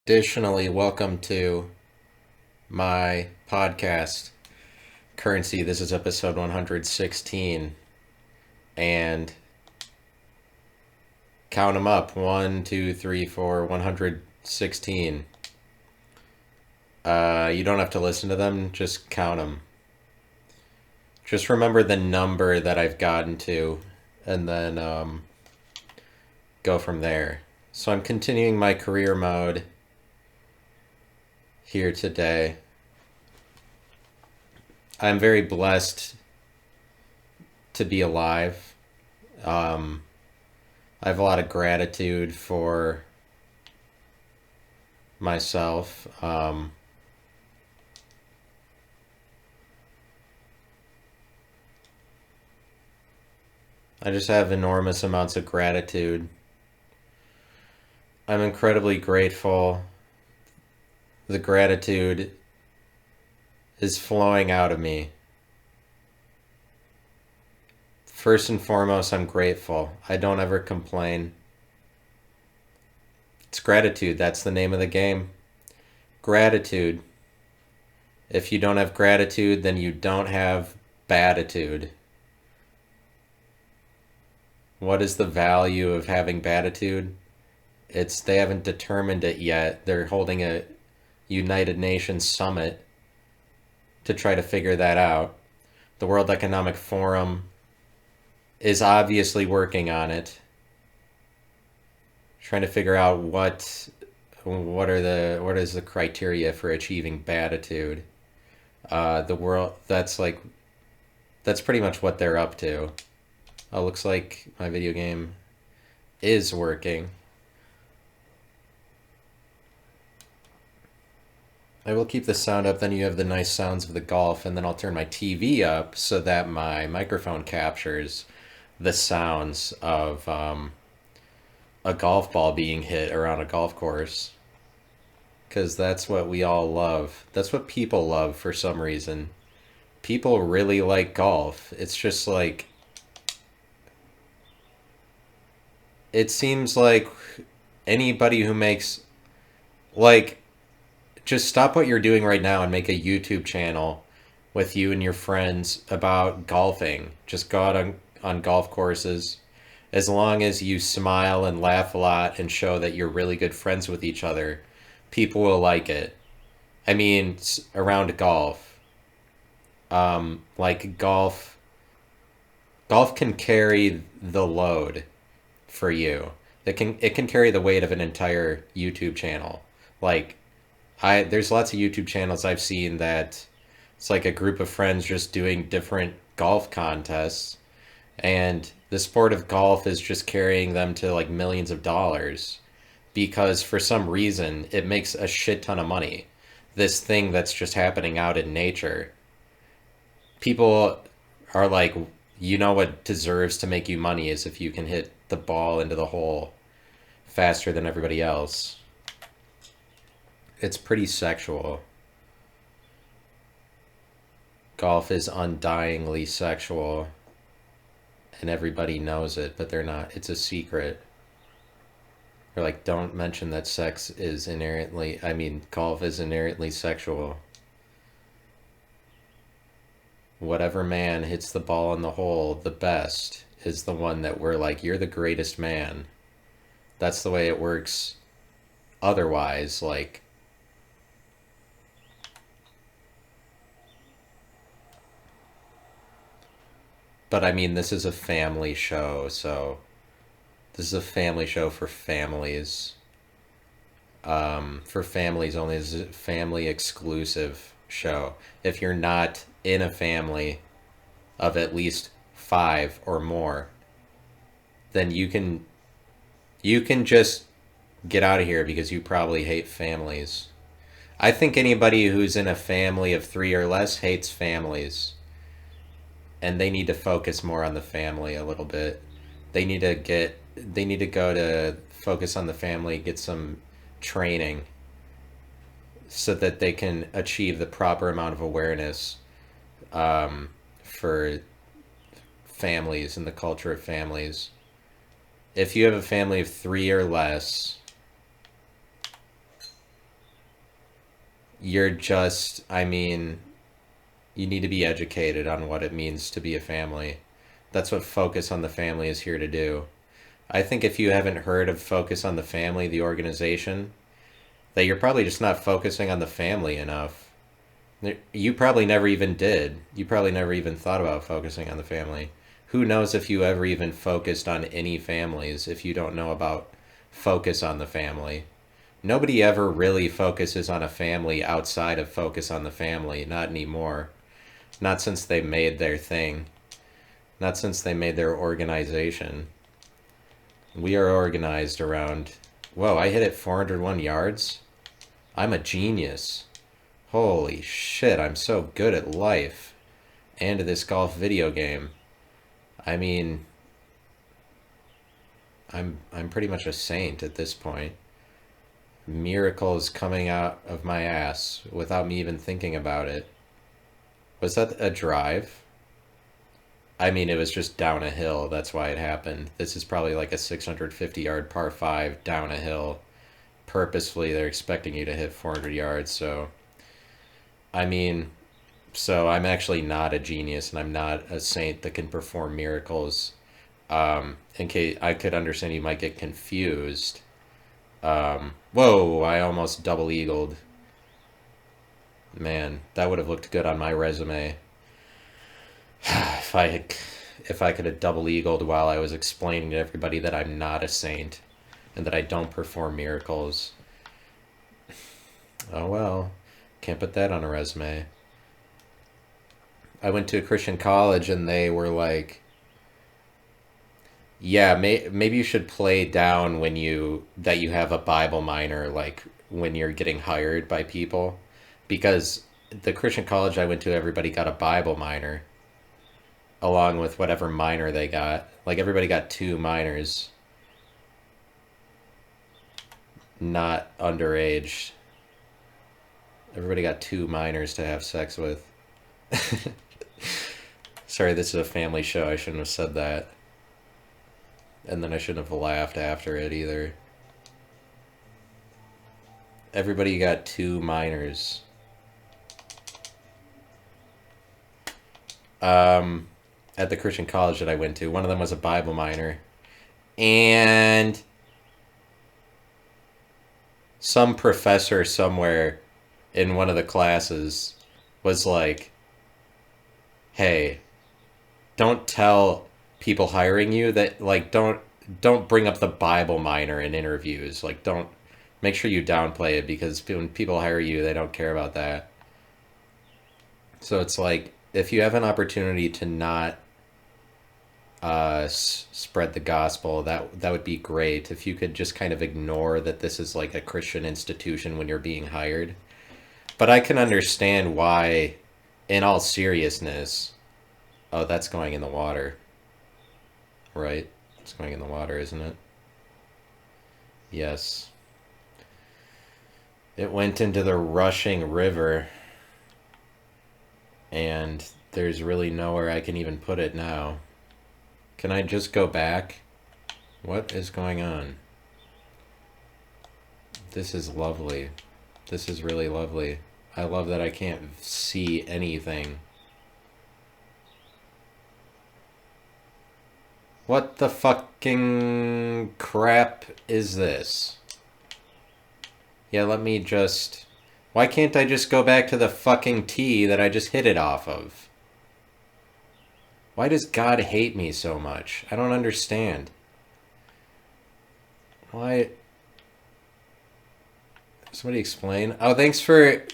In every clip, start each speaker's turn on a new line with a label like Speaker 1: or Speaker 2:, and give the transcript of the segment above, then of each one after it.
Speaker 1: Additionally, welcome to my podcast, Currency. This is episode 116. And count them up 1, 2, 3, 4, 116. You don't have to listen to them, just count them. Just remember the number that I've gotten to, and then go from there. So I'm continuing my career mode here today. I'm very blessed to be alive. I have a lot of gratitude for myself. I just have enormous amounts of gratitude. I'm incredibly grateful. The gratitude is flowing out of me. First and foremost, I'm grateful. I don't ever complain. It's gratitude. That's the name of the game. Gratitude. If you don't have gratitude, then you don't have batitude. What is the value of having batitude? They haven't determined it yet. They're holding a United Nations summit to try to figure that out. The World Economic Forum is obviously working on it, trying to figure out what is the criteria for achieving batitude. The world that's pretty much what they're up to. Oh, looks like my video game is working. I will keep the sound up, then you have the nice sounds of the golf, and then I'll turn my TV up so that my microphone captures the sounds of a golf ball being hit around a golf course. Because that's what we all love. That's what people love for some reason. People really like golf. It's just like, it seems like anybody who makes, like, just stop what you're doing right now and make a YouTube channel with you and your friends about golfing. Just go out on golf courses. As long as you smile and laugh a lot and show that you're really good friends with each other, people will like it. I mean, around golf. Like golf can carry the load for you. It can carry the weight of an entire YouTube channel. Like, there's lots of YouTube channels I've seen that it's like a group of friends just doing different golf contests, and the sport of golf is just carrying them to like millions of dollars because for some reason it makes a shit ton of money. This thing that's just happening out in nature. People are like, you know what deserves to make you money is if you can hit the ball into the hole faster than everybody else. It's pretty sexual. Golf is undyingly sexual, and everybody knows it, but they're not. It's a secret. They're like, don't mention that golf is inherently sexual. Whatever man hits the ball in the hole the best is the one that we're like, you're the greatest man. That's the way it works. Otherwise, like, but I mean, this is a family show, so this is a family show for families. For families only. This is a family exclusive show. If you're not in a family of at least 5 or more, then you can just get out of here because you probably hate families. I think anybody who's in a family of 3 or less hates families. And they need to focus more on the family a little bit. They need to go to focus on the family, get some training so that they can achieve the proper amount of awareness for families and the culture of families. If you have a family of 3 or less, you're just, I mean, you need to be educated on what it means to be a family. That's what Focus on the Family is here to do. I think if you haven't heard of Focus on the Family, the organization, that you're probably just not focusing on the family enough. You probably never even did. You probably never even thought about focusing on the family. Who knows if you ever even focused on any families if you don't know about Focus on the Family. Nobody ever really focuses on a family outside of Focus on the Family. Not anymore. Not since they made their thing. Not since they made their organization. We are organized around... Whoa, I hit it 401 yards? I'm a genius. Holy shit, I'm so good at life. And this golf video game. I mean... I'm pretty much a saint at this point. Miracles coming out of my ass without me even thinking about it. Was that a drive? I mean, it was just down a hill. That's why it happened. This is probably like a 650-yard par 5 down a hill. Purposefully, they're expecting you to hit 400 yards. So, I mean, so I'm actually not a genius, and I'm not a saint that can perform miracles. In case I could understand, you might get confused. Whoa! I almost double eagled. Man, that would have looked good on my resume. If I could have double eagled while I was explaining to everybody that I'm not a saint and that I don't perform miracles. Oh well, can't put that on a resume. I went to a Christian college and they were like, yeah, maybe you should play down when that you have a Bible minor, like when you're getting hired by people, because the Christian college I went to, everybody got a Bible minor along with whatever minor they got. Like everybody got 2 minors, not underage. Everybody got 2 minors to have sex with. Sorry, this is a family show. I shouldn't have said that. And then I shouldn't have laughed after it either. Everybody got 2 minors. At the Christian college that I went to. One of them was a Bible minor. And some professor somewhere in one of the classes was like, hey, don't tell people hiring you that, like, don't bring up the Bible minor in interviews. Like, don't, make sure you downplay it, because when people hire you, they don't care about that. So it's like, if you have an opportunity to not spread the gospel, that would be great. If you could just kind of ignore that this is like a Christian institution when you're being hired. But I can understand why, in all seriousness... Oh, that's going in the water. Right? It's going in the water, isn't it? Yes. It went into the rushing river. And there's really nowhere I can even put it now. Can I just go back? What is going on? This is lovely. This is really lovely. I love that I can't see anything. What the fucking crap is this? Yeah, let me just... Why can't I just go back to the fucking tee that I just hit it off of? Why does God hate me so much? I don't understand. Why... Somebody explain. Oh, thanks for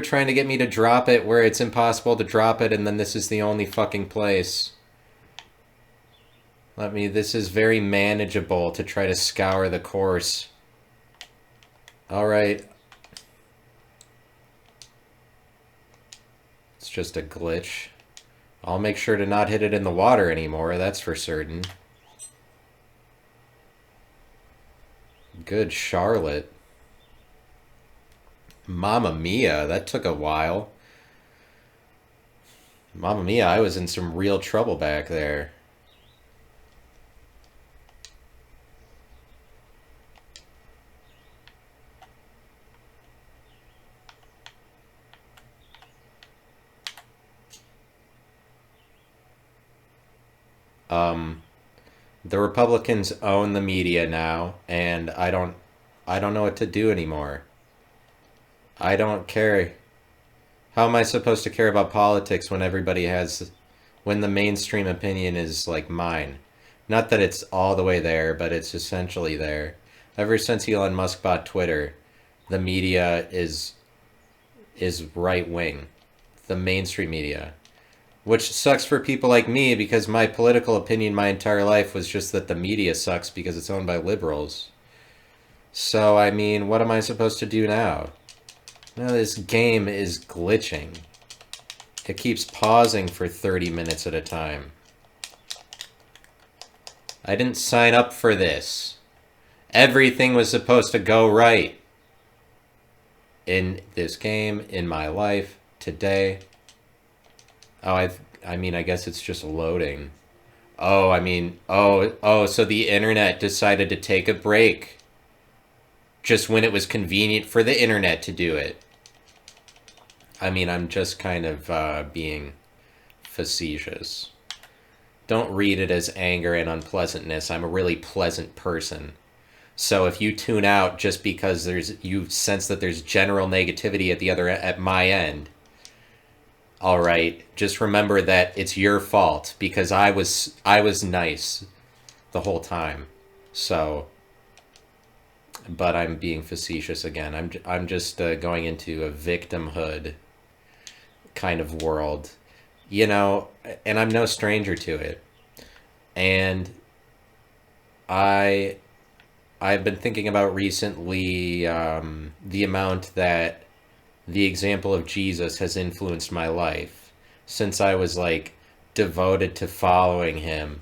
Speaker 1: trying to get me to drop it where it's impossible to drop it, and then this is the only fucking place. This is very manageable to try to scour the course. Alright. It's just a glitch. I'll make sure to not hit it in the water anymore, that's for certain. Good Charlotte. Mamma mia, that took a while. Mamma mia, I was in some real trouble back there. The Republicans own the media now, and I don't know what to do anymore. I don't care. How am I supposed to care about politics when when the mainstream opinion is like mine? Not that it's all the way there, but it's essentially there. Ever since Elon Musk bought Twitter, the media is right wing, the mainstream media, which sucks for people like me because my political opinion my entire life was just that the media sucks because it's owned by liberals. So, I mean, what am I supposed to do now? No, this game is glitching. It keeps pausing for 30 minutes at a time. I didn't sign up for this. Everything was supposed to go right in this game, in my life, today. Oh, I mean, I guess it's just loading. Oh, I mean, so the internet decided to take a break just when it was convenient for the internet to do it. I mean, I'm just kind of being facetious. Don't read it as anger and unpleasantness. I'm a really pleasant person. So if you tune out just because you sense that there's general negativity at my end, all right, just remember that it's your fault because I was nice the whole time. So, but I'm being facetious again. I'm just going into a victimhood kind of world, and I'm no stranger to it. And I've been thinking about recently the amount that the example of Jesus has influenced my life since I was like devoted to following him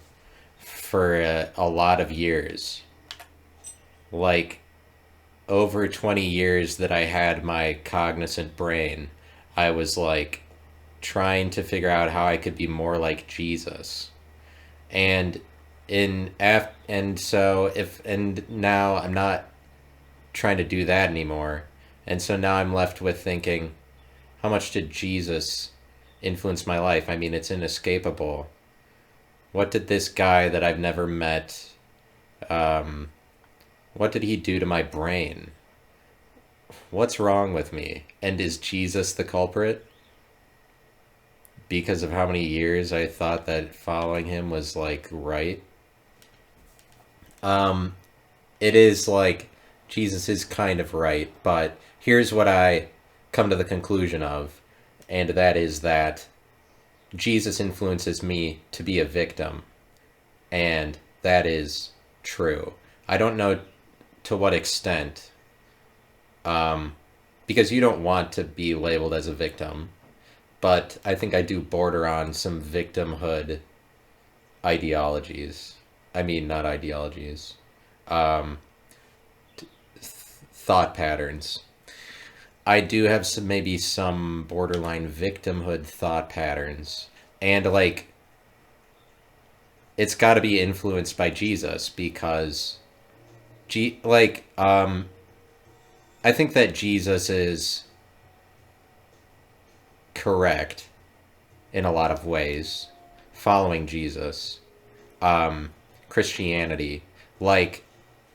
Speaker 1: for a lot of years. Like over 20 years that I had my cognizant brain, I was like trying to figure out how I could be more like Jesus. And now I'm not trying to do that anymore. And so now I'm left with thinking, how much did Jesus influence my life? I mean, it's inescapable. What did this guy that I've never met, what did he do to my brain? What's wrong with me? And is Jesus the culprit? Because of how many years I thought that following him was like right. It is like Jesus is kind of right, but here's what I come to the conclusion of, and that is that Jesus influences me to be a victim, and that is true. I don't know to what extent, because you don't want to be labeled as a victim, but I think I do border on some victimhood ideologies. I mean, not ideologies. Um, Thought patterns. I do have maybe some borderline victimhood thought patterns. And like it's got to be influenced by Jesus because I think that Jesus is correct in a lot of ways following Jesus. Christianity. Like,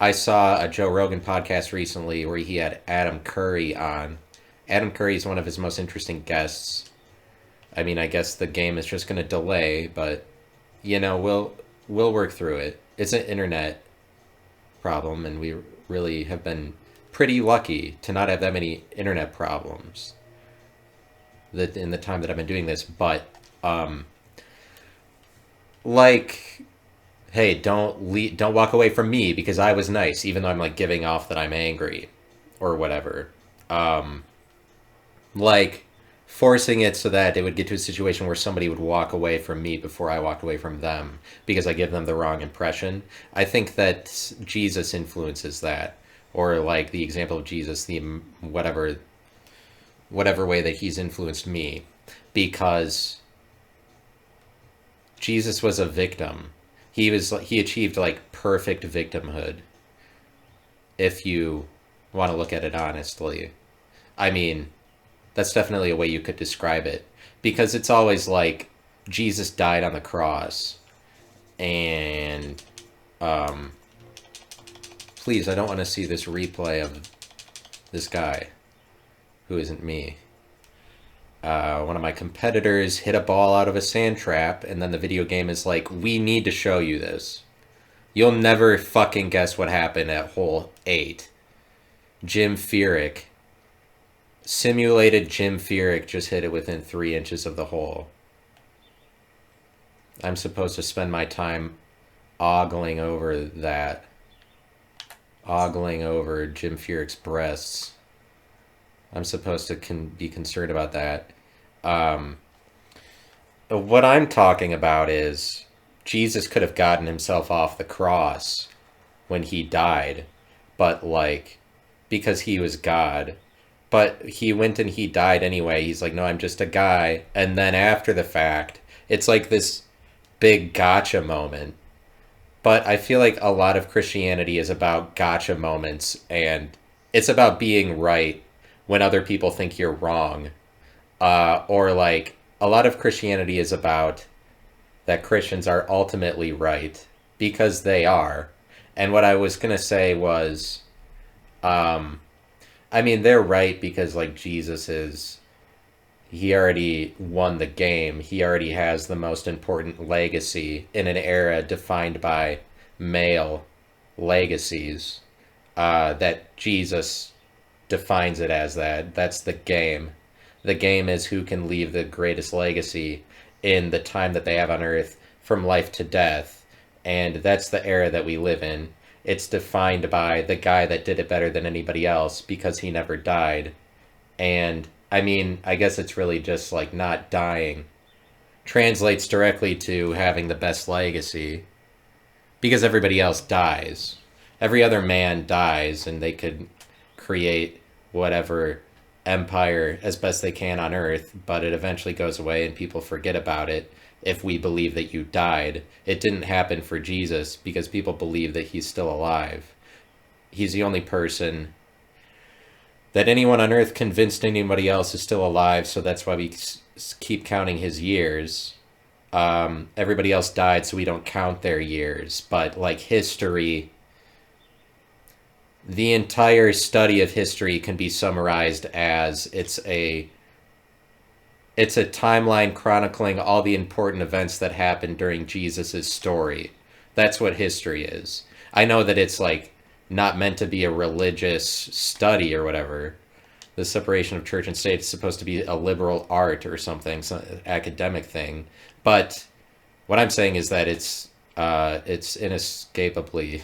Speaker 1: I saw a Joe Rogan podcast recently where he had Adam Curry on. Adam Curry is one of his most interesting guests. I mean, I guess the game is just going to delay, but we'll work through it. It's an internet problem, and we really have been pretty lucky to not have that many internet problems that in the time that I've been doing this. But like, hey, don't walk away from me because I was nice, even though I'm like giving off that I'm angry or whatever. Like forcing it so that it would get to a situation where somebody would walk away from me before I walked away from them because I give them the wrong impression. I think that Jesus influences that, or like the example of Jesus, the whatever way that he's influenced me, because Jesus was a victim. He achieved like perfect victimhood, if you want to look at it honestly. I mean, that's definitely a way you could describe it, because it's always like Jesus died on the cross And please, I don't want to see this replay of this guy who isn't me. One of my competitors hit a ball out of a sand trap, and then the video game is like, we need to show you this. You'll never fucking guess what happened at hole 8. Jim Furyk, simulated Jim Furyk just hit it within 3 inches of the hole. I'm supposed to spend my time ogling over that. Ogling over Jim Furyk's breasts. I'm supposed to be concerned about that. What I'm talking about is Jesus could have gotten himself off the cross when he died, but like, because he was God. But he went and he died anyway. He's like, no, I'm just a guy. And then after the fact, it's like this big gotcha moment. But I feel like a lot of Christianity is about gotcha moments, and it's about being right when other people think you're wrong. Or like, a lot of Christianity is about that Christians are ultimately right, because they are. And what I was going to say was, I mean, they're right because like he already won the game. He already has the most important legacy in an era defined by male legacies. That Jesus defines it as that. That's the game. The game is who can leave the greatest legacy in the time that they have on Earth from life to death. And that's the era that we live in. It's defined by the guy that did it better than anybody else because he never died. And I mean, I guess it's really just like not dying translates directly to having the best legacy because everybody else dies. Every other man dies, and they could create whatever empire as best they can on Earth, but it eventually goes away and people forget about it if we believe that you died. It didn't happen for Jesus because people believe that he's still alive. He's the only person that anyone on Earth convinced anybody else is still alive, so that's why we keep counting his years. Everybody else died, so we don't count their years. But like history, the entire study of history can be summarized as it's a timeline chronicling all the important events that happened during Jesus's story. That's what history is. I know that it's like not meant to be a religious study or whatever. The separation of church and state is supposed to be a liberal art or something, some academic thing. But what I'm saying is that it's inescapably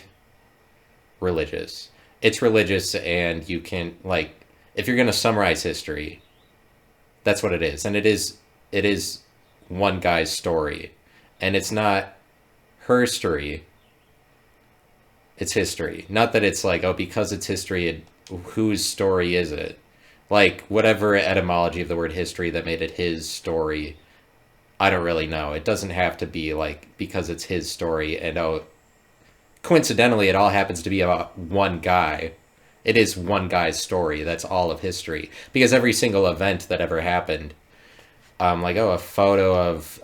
Speaker 1: religious. It's religious, and you can, like, if you're going to summarize history, that's what it is. And it is one guy's story. And it's not her story. It's history. Not that it's like, oh, because it's history, whose story is it? Like, whatever etymology of the word history that made it his story, I don't really know. It doesn't have to be, like, because it's his story, and, oh, coincidentally, it all happens to be about one guy. It is one guy's story. That's all of history. Because every single event that ever happened, like, oh, a photo of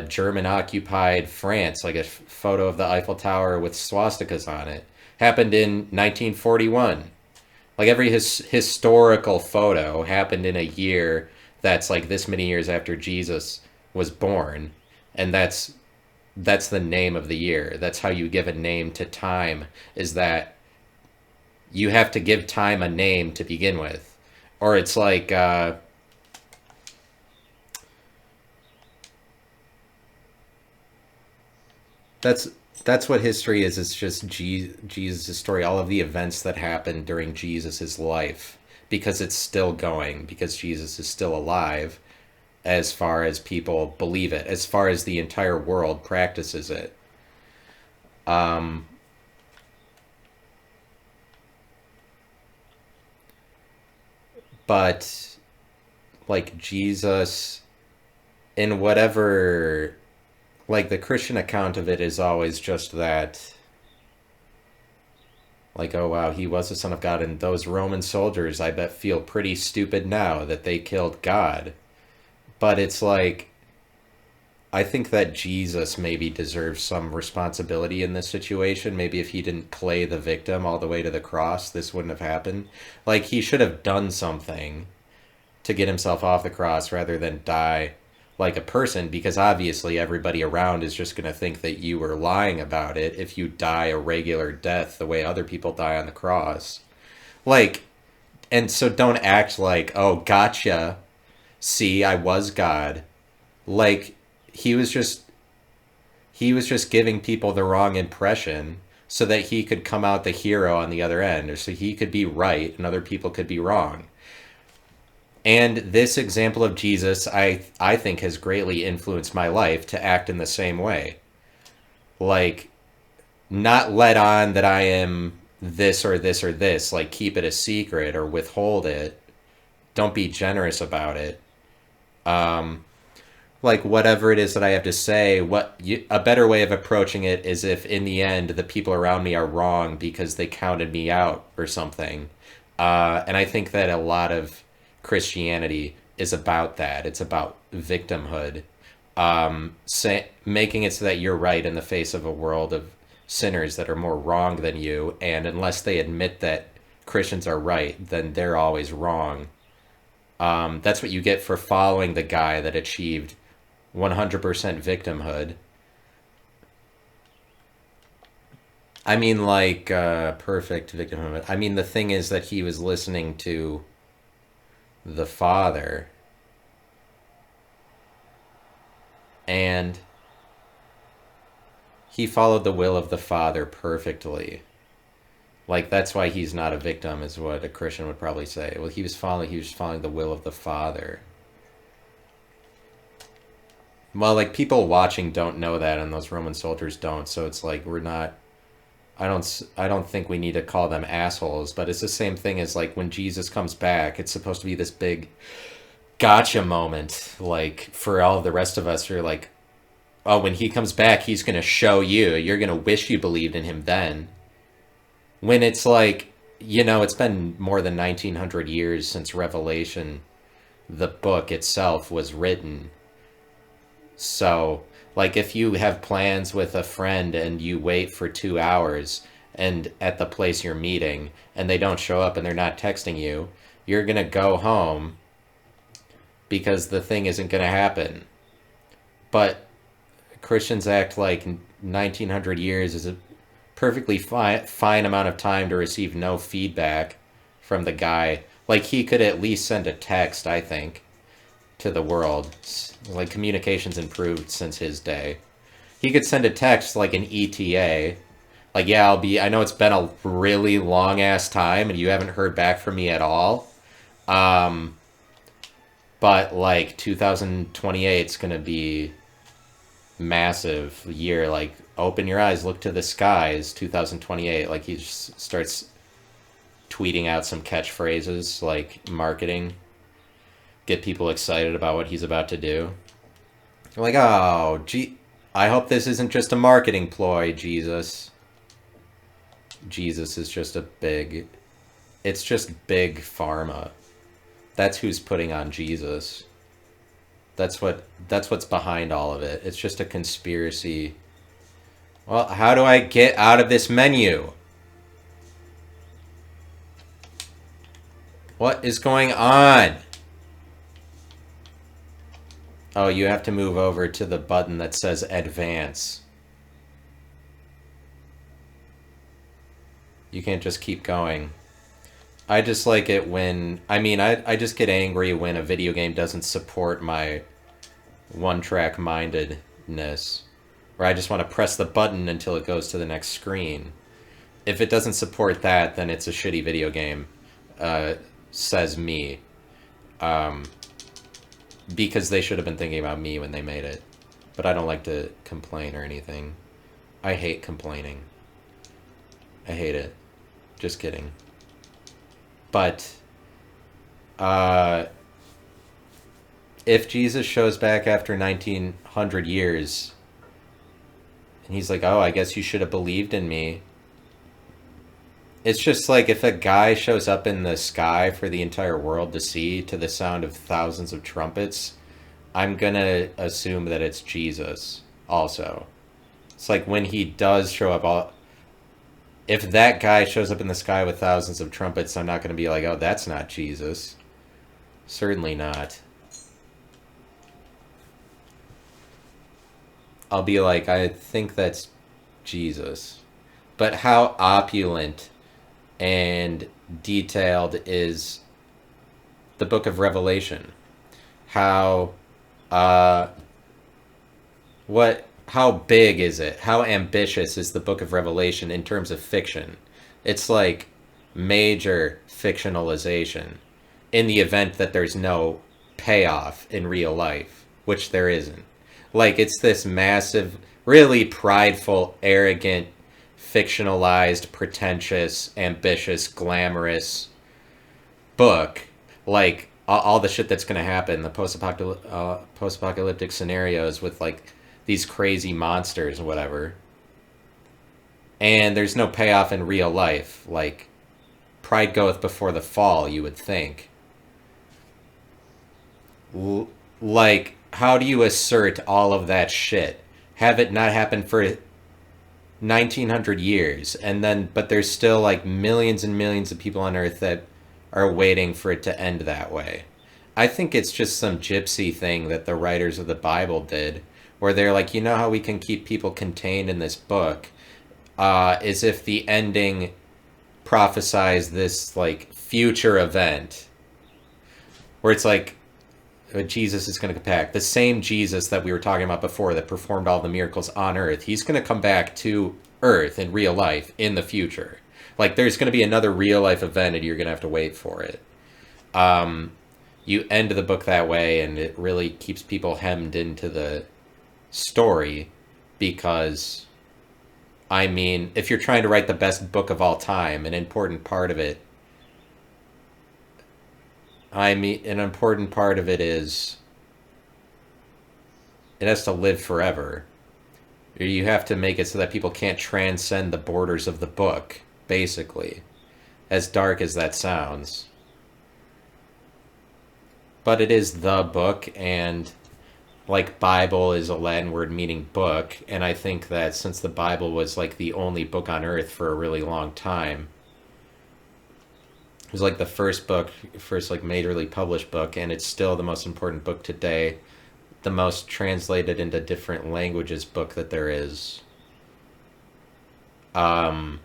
Speaker 1: German-occupied France, like a photo of the Eiffel Tower with swastikas on it, happened in 1941. Like, every historical photo happened in a year that's, like, this many years after Jesus was born. And that's the name of the year. That's how you give a name to time, is that you have to give time a name to begin with. Or it's like... That's what history is. It's just Jesus' story, all of the events that happened during Jesus' life, because it's still going, because Jesus is still alive, as far as people believe it, as far as the entire world practices it. But like Jesus, in whatever, like the Christian account of it is always just that, like, oh wow, he was the Son of God, and those Roman soldiers, I bet, feel pretty stupid now that they killed God. But it's like, I think that Jesus maybe deserves some responsibility in this situation. Maybe if he didn't play the victim all the way to the cross, this wouldn't have happened. Like, he should have done something to get himself off the cross rather than die like a person, because obviously everybody around is just going to think that you were lying about it if you die a regular death the way other people die on the cross. Like, and so don't act like, oh, gotcha. See, I was God. Like, he was just he was just giving people the wrong impression so that he could come out the hero on the other end, or so he could be right and other people could be wrong. And this example of Jesus, I think, has greatly influenced my life to act in the same way. Like, not let on that I am this or this or this, like keep it a secret or withhold it. Don't be generous about it. Um, like whatever it is that I have to say, a better way of approaching it is if in the end the people around me are wrong because they counted me out or something. And I think that a lot of Christianity is about that. It's about victimhood, making it so that you're right in the face of a world of sinners that are more wrong than you, and unless they admit that Christians are right, then they're always wrong. That's what you get for following the guy that achieved 100% victimhood. I mean, like, perfect victimhood. I mean, the thing is that he was listening to the Father, and he followed the will of the Father perfectly. Like, that's why he's not a victim, is what a Christian would probably say. Well, he was following the will of the Father. Well, like, people watching don't know that, and those Roman soldiers don't, so it's like, we're not... I don't think we need to call them assholes, but it's the same thing as, like, when Jesus comes back, it's supposed to be this big gotcha moment, like, for all of the rest of us who are like, oh, when he comes back, he's going to show you. You're going to wish you believed in him then. When it's like, it's been more than 1900 years since Revelation, the book itself, was written. So, like, if you have plans with a friend and you wait for 2 hours and at the place you're meeting and they don't show up and they're not texting you, you're going to go home because the thing isn't going to happen. But Christians act like 1900 years is a perfectly fine amount of time to receive no feedback from the guy. Like, he could at least send a text, I think, to the world. Like, communication's improved since his day. He could send a text like an ETA. Like, yeah, I know it's been a really long ass time and you haven't heard back from me at all. But like 2028 is going to be massive year. Like, open your eyes, look to the skies, 2028. Like, he just starts tweeting out some catchphrases, like marketing, get people excited about what he's about to do. I'm like, oh, gee, I hope this isn't just a marketing ploy, Jesus. Jesus is just it's just big pharma. That's who's putting on Jesus. That's what's behind all of it. It's just a conspiracy. Well, how do I get out of this menu? What is going on? Oh, you have to move over to the button that says advance. You can't just keep going. I just like it when... I just get angry when a video game doesn't support my one-track mindedness. Or I just want to press the button until it goes to the next screen. If it doesn't support that, then it's a shitty video game. Says me. Because they should have been thinking about me when they made it. But I don't like to complain or anything. I hate complaining. I hate it. Just kidding. But, if Jesus shows back after 1900 years, and he's like, oh, I guess you should have believed in me. It's just like if a guy shows up in the sky for the entire world to see to the sound of thousands of trumpets, I'm gonna assume that it's Jesus also. It's like when he does show up, if that guy shows up in the sky with thousands of trumpets, I'm not gonna be like, oh, that's not Jesus. Certainly not. I'll be like, I think that's Jesus. But how opulent and detailed is the book of Revelation? How uh how big is it? How ambitious is the book of Revelation in terms of fiction? It's like major fictionalization in the event that there's no payoff in real life, which there isn't. Like, it's this massive, really prideful, arrogant, fictionalized, pretentious, ambitious, glamorous book. Like, all the shit that's going to happen, the post-apocalyptic scenarios with, like, these crazy monsters or whatever. And there's no payoff in real life. Like, pride goeth before the fall, you would think. Like, how do you assert all of that shit? Have it not happen for 1900 years, and then, but there's still like millions and millions of people on Earth that are waiting for it to end that way. I think it's just some gypsy thing that the writers of the Bible did, where they're like, you know how we can keep people contained in this book, is if the ending prophesies this like future event, where it's like, Jesus is going to come back. The same Jesus that we were talking about before that performed all the miracles on Earth, he's going to come back to Earth in real life in the future. Like, there's going to be another real life event and you're going to have to wait for it. You end the book that way and it really keeps people hemmed into the story because, I mean, if you're trying to write the best book of all time, an important part of it is it has to live forever. You have to make it so that people can't transcend the borders of the book, basically. As dark as that sounds. But it is the book, and like Bible is a Latin word meaning book, and I think that since the Bible was like the only book on earth for a really long time, it was like the first like majorly published book, and it's still the most important book today, the most translated into different languages book that there is. I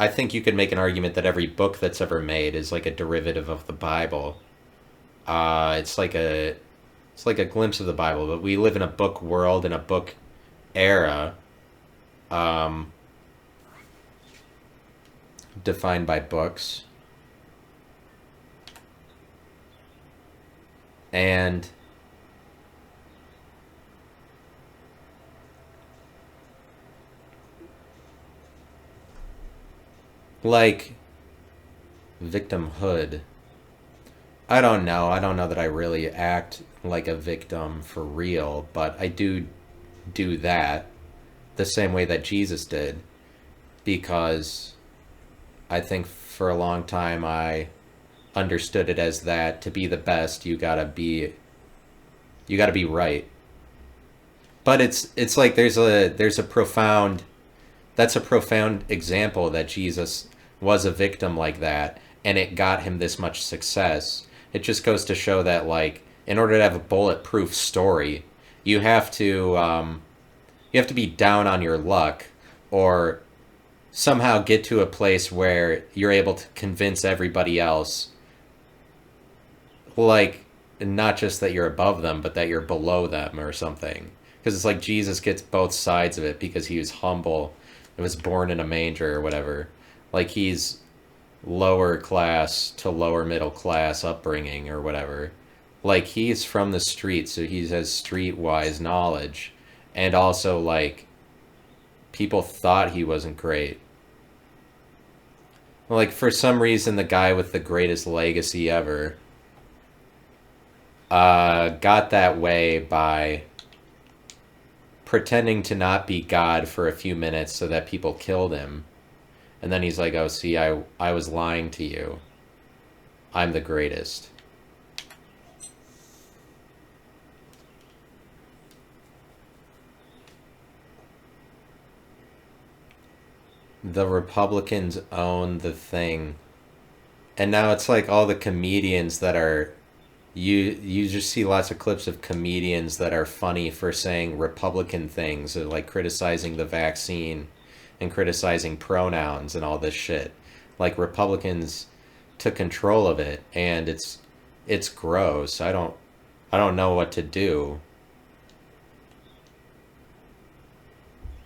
Speaker 1: think you could make an argument that every book that's ever made is like a derivative of the Bible. It's like a glimpse of the Bible, but we live in a book world, in a book era, defined by books. And like victimhood, I don't know. I don't know that I really act like a victim for real, but I do that the same way that Jesus did, because I think for a long time I understood it as that to be the best you gotta be right. But it's like there's a profound that's a profound example that Jesus was a victim like that, and it got him this much success. It just goes to show that, like, in order to have a bulletproof story, you have to be down on your luck, or somehow get to a place where you're able to convince everybody else, like, not just that you're above them, but that you're below them or something. Because it's like Jesus gets both sides of it because he was humble and was born in a manger or whatever. Like, he's lower class to lower middle class upbringing or whatever. Like, he's from the street, so he has streetwise knowledge. And also, like, people thought he wasn't great. Like, for some reason, the guy with the greatest legacy ever got that way by pretending to not be God for a few minutes so that people killed him. And then he's like, oh, see, I was lying to you. I'm the greatest. the Republicans own the thing. And now it's like all the comedians that are you just see lots of clips of comedians that are funny for saying Republican things, or like criticizing the vaccine and criticizing pronouns and all this shit. Like Republicans took control of it, and it's gross. I don't know what to do.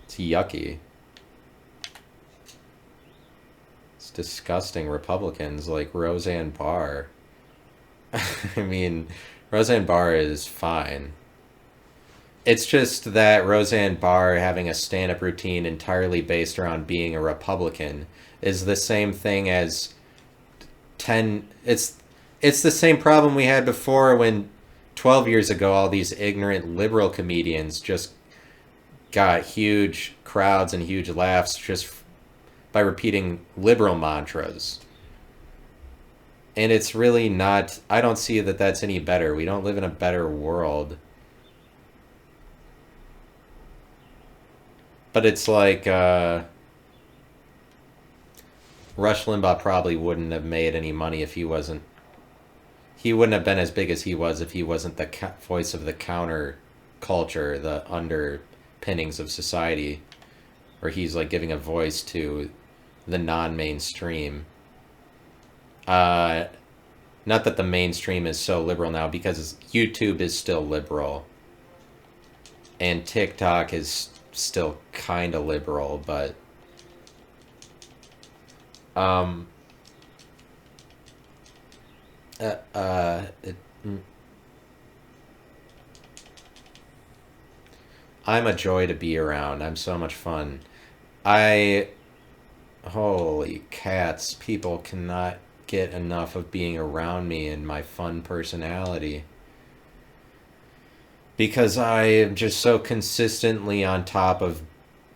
Speaker 1: It's yucky. It's disgusting. Republicans like Roseanne Barr. I mean, Roseanne Barr is fine. It's just that Roseanne Barr having a stand up routine entirely based around being a Republican is the same thing as 10. It's the same problem we had before when 12 years ago all these ignorant liberal comedians just got huge crowds and huge laughs just by repeating liberal mantras. And it's really not, I don't see that that's any better. We don't live in a better world. But it's like, Rush Limbaugh probably wouldn't have made any money if he wouldn't have been as big as he was if he wasn't the voice of the counter culture, the underpinnings of society, where he's like giving a voice to the non-mainstream. Not that the mainstream is so liberal now, because YouTube is still liberal and TikTok is still kind of liberal, but um uh, uh it, I'm a joy to be around. I'm so much fun. I Holy cats, people cannot get enough of being around me and my fun personality, because I am just so consistently on top of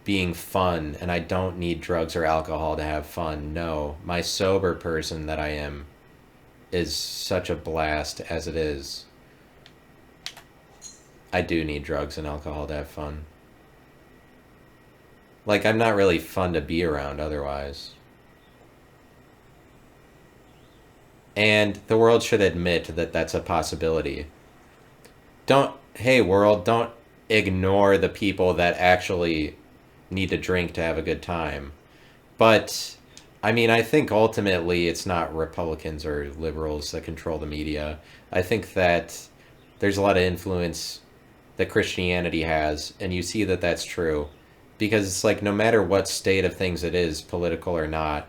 Speaker 1: being fun, and I don't need drugs or alcohol to have fun. No, my sober person that I am is such a blast as it is. I do need drugs and alcohol to have fun. Like, I'm not really fun to be around otherwise. And the world should admit that that's a possibility. Hey world, don't ignore the people that actually need to drink to have a good time. But, I mean, I think ultimately it's not Republicans or liberals that control the media. I think that there's a lot of influence that Christianity has, and you see that that's true. Because it's like, no matter what state of things it is, political or not,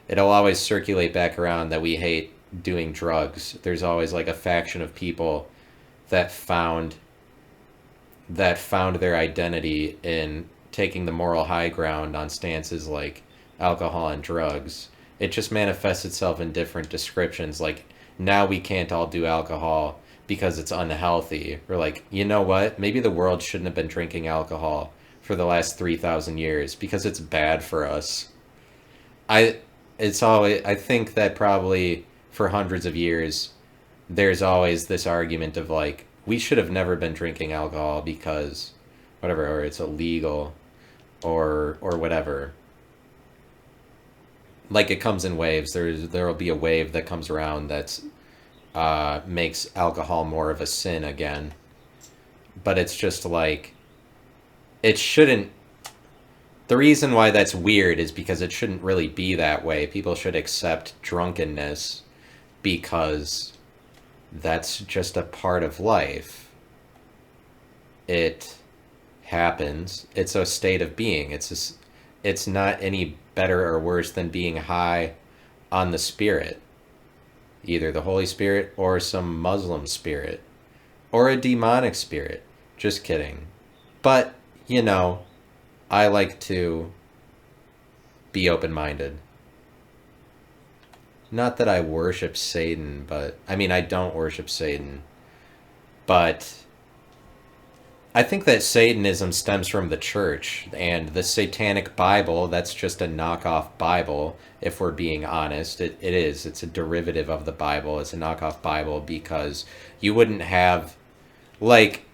Speaker 1: it'll always circulate back around that we hate doing drugs. There's always like a faction of people that found their identity in taking the moral high ground on stances like alcohol and drugs. It just manifests itself in different descriptions. Like, now we can't all do alcohol because it's unhealthy. We're like, you know what? Maybe the world shouldn't have been drinking alcohol for the last 3,000 years because it's bad for us. I think that probably for hundreds of years there's always this argument of like, we should have never been drinking alcohol because whatever, or it's illegal, or whatever. Like, it comes in waves. There'll be a wave that comes around that's makes alcohol more of a sin again. But it's just like, it shouldn't. The reason why that's weird is because it shouldn't really be that way. People should accept drunkenness because that's just a part of life. It happens. It's a state of being. It's not any better or worse than being high on the spirit, either the Holy Spirit or some Muslim spirit or a demonic spirit. Just kidding. But, you know, I like to be open-minded. Not that I worship Satan, but I mean, I don't worship Satan, but I think that Satanism stems from the church, and the Satanic Bible, that's just a knockoff Bible, if we're being honest. It is. It's a derivative of the Bible. It's a knockoff Bible because you wouldn't have, like,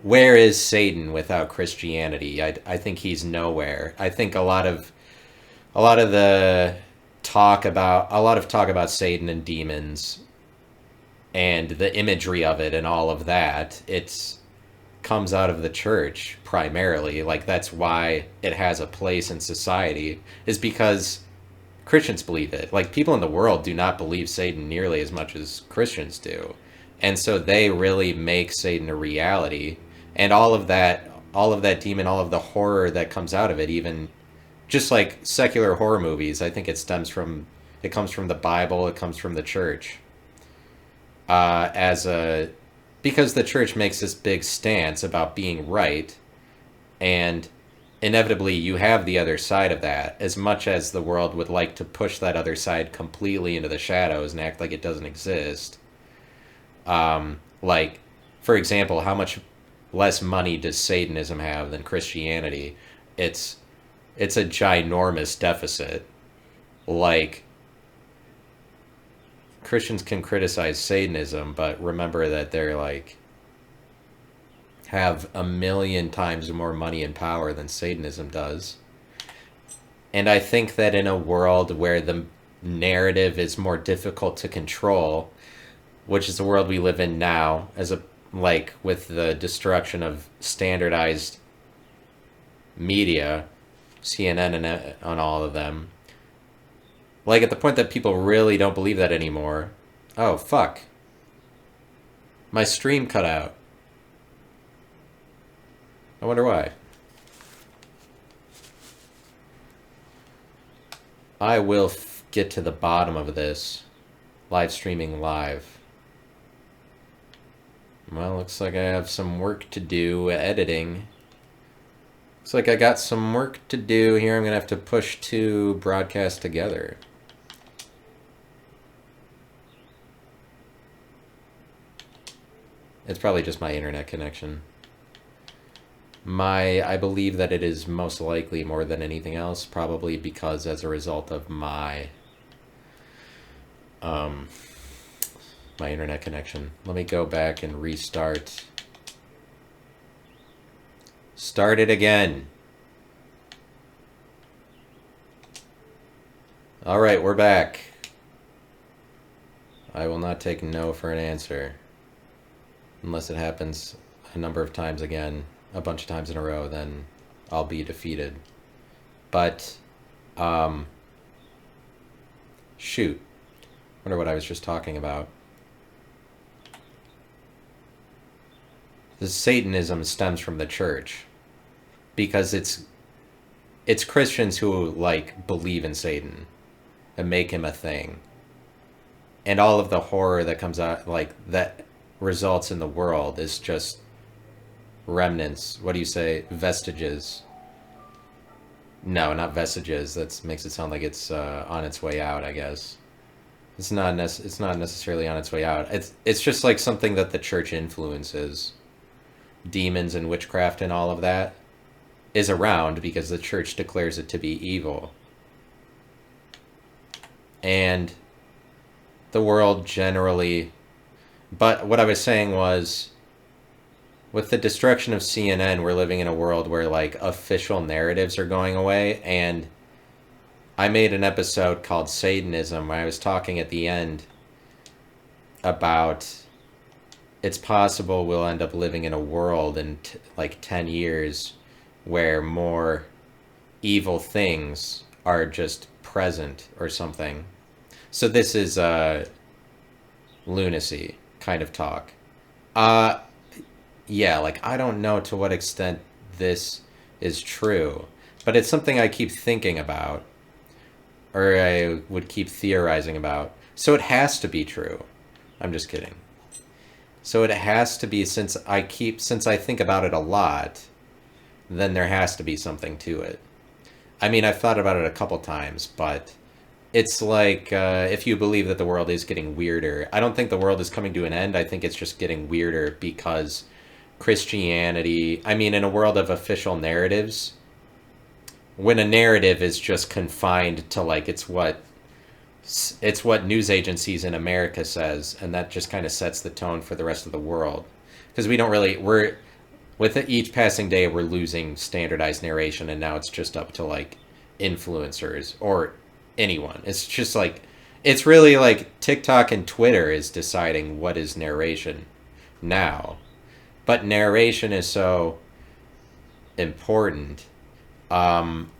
Speaker 1: where is Satan without Christianity? I think he's nowhere. I think a lot of a lot of the talk about Satan and demons and the imagery of it and all of that, it's comes out of the church primarily. Like, that's why it has a place in society, is because Christians believe it. Like, people in the world do not believe Satan nearly as much as Christians do. And so they really make Satan a reality. And all of that demon, all of the horror that comes out of it, even just like secular horror movies, I think it comes from the Bible, it comes from the church. As a Because the church makes this big stance about being right, and inevitably you have the other side of that, as much as the world would like to push that other side completely into the shadows and act like it doesn't exist. Like, for example, how much less money does Satanism have than Christianity? It's it's a ginormous deficit. Like, Christians can criticize Satanism, but remember that they're like have a million times more money and power than Satanism does. And I think that in a world where the narrative is more difficult to control, which is the world we live in now, like with the destruction of standardized media, CNN and on all of them, like at the point that people really don't believe that anymore. Oh, fuck. My stream cut out. I wonder why. I will get to the bottom of this. Live streaming live. Well, looks like I have some work to do editing. Looks like I got some work to do here. I'm going to have to push two broadcasts together. It's probably just my internet connection. I believe that it is most likely, more than anything else, probably because as a result of my internet connection. Let me go back and restart. Start it again. All right, we're back. I will not take no for an answer. Unless it happens a number of times again, a bunch of times in a row, then I'll be defeated. But, shoot. Wonder what I was just talking about. The Satanism stems from the church. Because it's Christians who, like, believe in Satan and make him a thing. And all of the horror that comes out, like, that results in the world is just remnants. What do you say? Vestiges. No, not vestiges. That makes it sound like it's on its way out, I guess. It's not necessarily on its way out. It's just like something that the church influences. Demons and witchcraft and all of that is around because the church declares it to be evil. And the world generally... But what I was saying was, with the destruction of CNN, we're living in a world where, like, official narratives are going away, and I made an episode called Satanism where I was talking at the end about it's possible we'll end up living in a world in, like, 10 years where more evil things are just present or something. So this is lunacy kind of talk. Yeah, like, I don't know to what extent this is true, but it's something I keep thinking about, or I would keep theorizing about. So it has to be true. I'm just kidding. So it has to be, since I think about it a lot, then there has to be something to it. I mean, I've thought about it a couple times, but it's like, if you believe that the world is getting weirder, I don't think the world is coming to an end. I think it's just getting weirder because Christianity, I mean, in a world of official narratives, when a narrative is just confined to, like, it's what news agencies in America says, and that just kind of sets the tone for the rest of the world. Because with each passing day, we're losing standardized narration, and now it's just up to, like, influencers or anyone. It's just like, it's really like TikTok and Twitter is deciding what is narration now. But narration is so important. Um,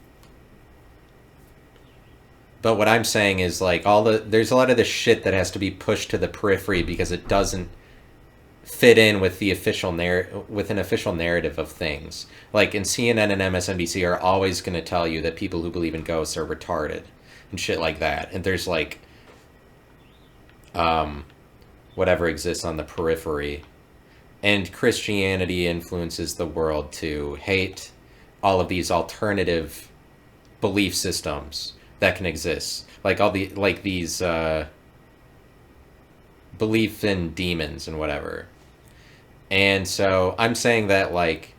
Speaker 1: but what I'm saying is like there's a lot of this shit that has to be pushed to the periphery because it doesn't fit in with the with an official narrative of things. Like, in CNN and MSNBC are always going to tell you that people who believe in ghosts are retarded and shit like that. And there's like whatever exists on the periphery. And Christianity influences the world to hate all of these alternative belief systems that can exist. Like these belief in demons and whatever. And so I'm saying that like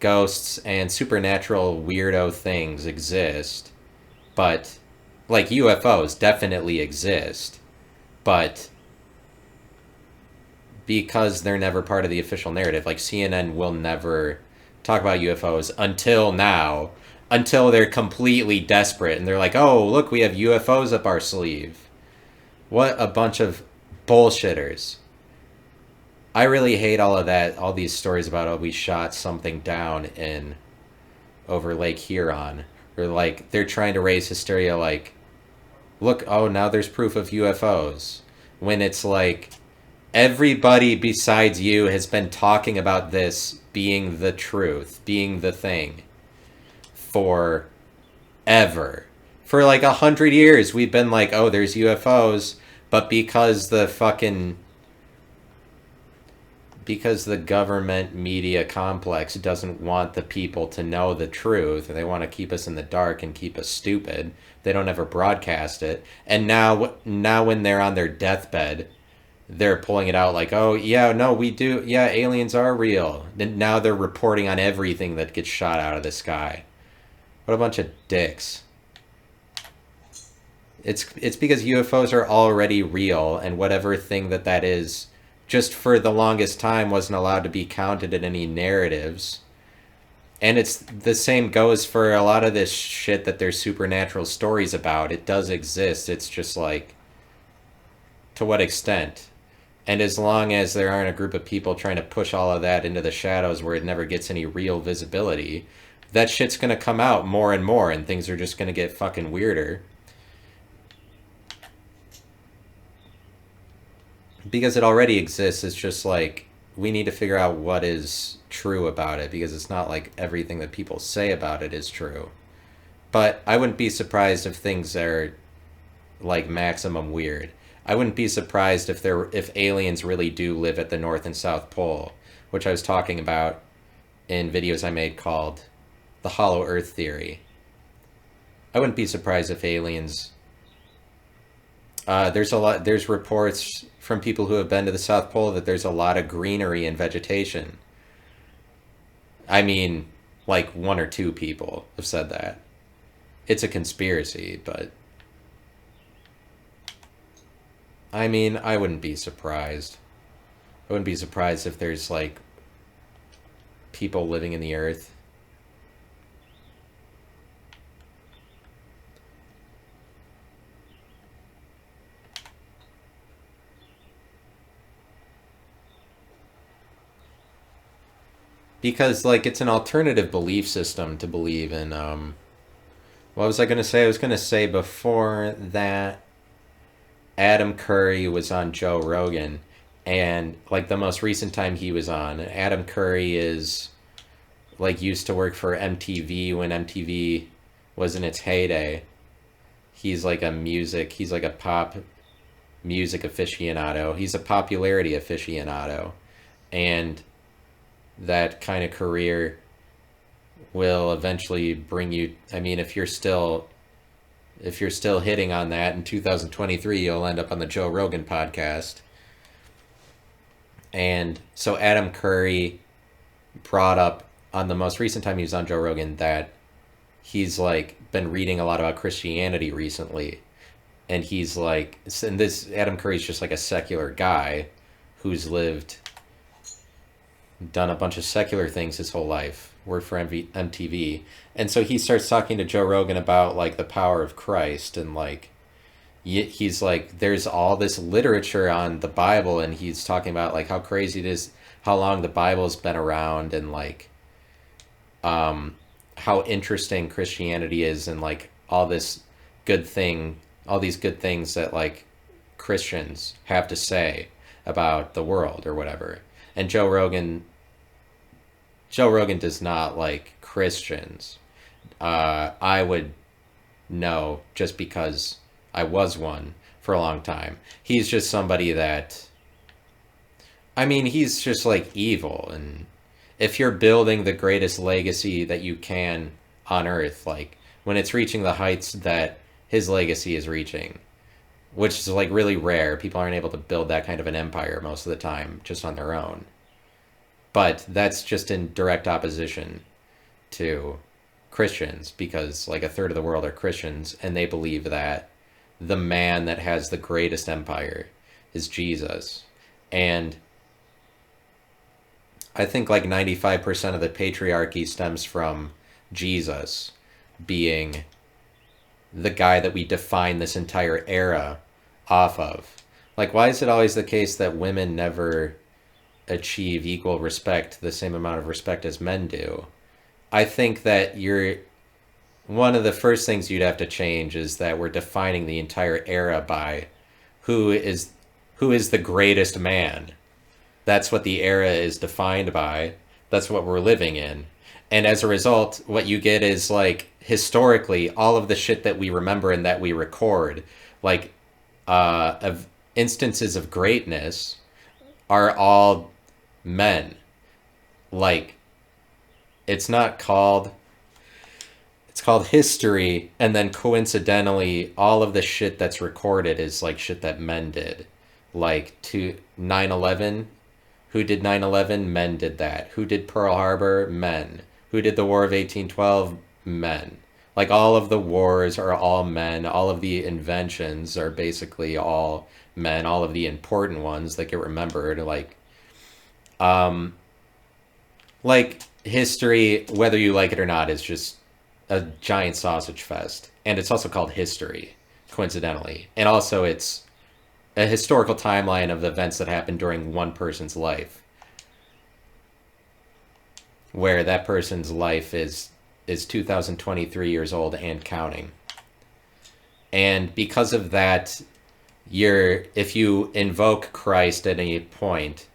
Speaker 1: ghosts and supernatural weirdo things exist, but like UFOs definitely exist, but because they're never part of the official narrative, like CNN will never talk about UFOs until now, until they're completely desperate and they're like, oh, look, we have UFOs up our sleeve. What a bunch of bullshitters. I really hate all of that, all these stories about, oh, we shot something down in over Lake Huron. Or like, they're trying to raise hysteria like, look, oh, now there's proof of UFOs. When it's like, everybody besides you has been talking about this being the truth, being the thing, forever. For like 100 years, we've been like, oh, there's UFOs, but because the government media complex doesn't want the people to know the truth, they want to keep us in the dark and keep us stupid, they don't ever broadcast it. And now when they're on their deathbed, they're pulling it out like, oh, yeah, no, we do. Yeah, aliens are real. Then now they're reporting on everything that gets shot out of the sky. What a bunch of dicks. It's because UFOs are already real, and whatever thing that is, just for the longest time wasn't allowed to be counted in any narratives. And it's the same goes for a lot of this shit that there's supernatural stories about. It does exist. It's just like, to what extent? And as long as there aren't a group of people trying to push all of that into the shadows where it never gets any real visibility, that shit's going to come out more and more, and things are just going to get fucking weirder. Because it already exists, it's just like, we need to figure out what is true about it, because it's not like everything that people say about it is true. But I wouldn't be surprised if things are like maximum weird. I wouldn't be surprised if aliens really do live at the North and South Pole, which I was talking about in videos I made called The Hollow Earth Theory. I wouldn't be surprised if aliens... there's reports from people who have been to the South Pole that there's a lot of greenery and vegetation. I mean, like 1 or 2 people have said that. It's a conspiracy, but... I mean, I wouldn't be surprised. I wouldn't be surprised if there's, like, people living in the earth. Because, like, it's an alternative belief system to believe in, what was I going to say? I was going to say before that Adam Curry was on Joe Rogan, and like the most recent time he was on, Adam Curry is like used to work for MTV when MTV was in its heyday. He's like a pop music aficionado. He's a popularity aficionado, and that kind of career will eventually bring you, I mean, if you're still hitting on that in 2023, you'll end up on the Joe Rogan podcast. And so Adam Curry brought up on the most recent time he was on Joe Rogan that he's like been reading a lot about Christianity recently. And he's like, and this Adam Curry's just like a secular guy who's done a bunch of secular things his whole life, worked for MTV, and so he starts talking to Joe Rogan about like the power of Christ, and like he's like, there's all this literature on the Bible, and he's talking about like how crazy it is, how long the Bible's been around, and like how interesting Christianity is, and like all these good things that like Christians have to say about the world or whatever. And Joe Rogan does not like Christians. I would know just because I was one for a long time. He's just somebody that, I mean, he's just like evil. And if you're building the greatest legacy that you can on earth, like when it's reaching the heights that his legacy is reaching, which is like really rare, people aren't able to build that kind of an empire most of the time just on their own. But that's just in direct opposition to Christians, because like a third of the world are Christians, and they believe that the man that has the greatest empire is Jesus. And I think like 95% of the patriarchy stems from Jesus being the guy that we define this entire era off of. Like, why is it always the case that women never achieve equal respect, the same amount of respect as men do? I think that one of the first things you'd have to change is that we're defining the entire era by who is the greatest man. That's what the era is defined by. That's what we're living in. And as a result, what you get is like historically all of the shit that we remember and that we record, like of instances of greatness, are all men. Like it's called history, and then coincidentally all of the shit that's recorded is like shit that men did. Like to 9/11, who did 9/11? Men did that. Who did Pearl Harbor? Men. Who did the War of 1812? Men. Like all of the wars are all men. All of the inventions are basically all men. All of the important ones that get remembered, like history, whether you like it or not, is just a giant sausage fest. And it's also called history, coincidentally. And also it's a historical timeline of events that happened during one person's life, where that person's life is 2023 years old and counting. And because of that, if you invoke Christ at any point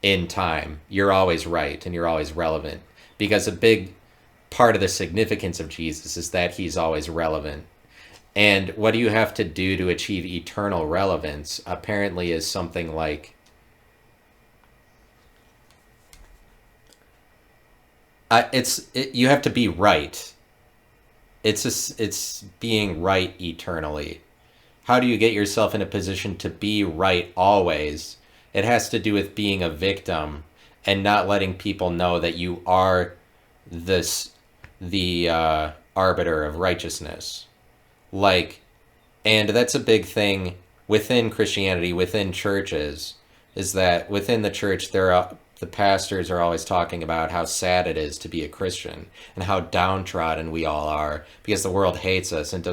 Speaker 1: in time, you're always right and you're always relevant, because a big part of the significance of Jesus is that he's always relevant. And what do you have to do to achieve eternal relevance? Apparently is something like you have to be right. It's being right eternally. How do you get yourself in a position to be right always? It has to do with being a victim and not letting people know that you are the arbiter of righteousness. And that's a big thing within Christianity, within churches, is that within the church the pastors are always talking about how sad it is to be a Christian and how downtrodden we all are because the world hates us and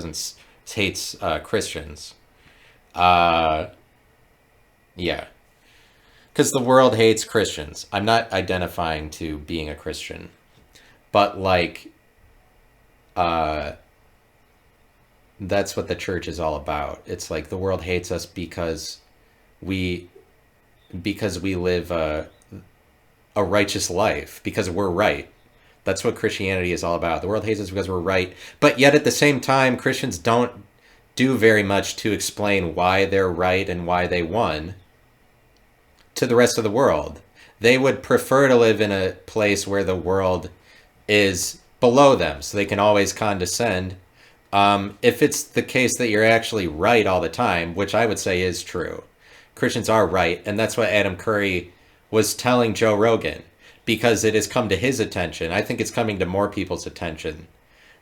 Speaker 1: hates Christians. Yeah. Because the world hates Christians. I'm not identifying to being a Christian, but that's what the church is all about. It's like the world hates us because we live a righteous life, because we're right. That's what Christianity is all about. The world hates us because we're right. But yet at the same time, Christians don't do very much to explain why they're right and why they won to the rest of the world. They would prefer to live in a place where the world is below them, so they can always condescend. If it's the case that you're actually right all the time, which I would say is true, Christians are right, and that's what Adam Curry was telling Joe Rogan, because it has come to his attention. I think it's coming to more people's attention,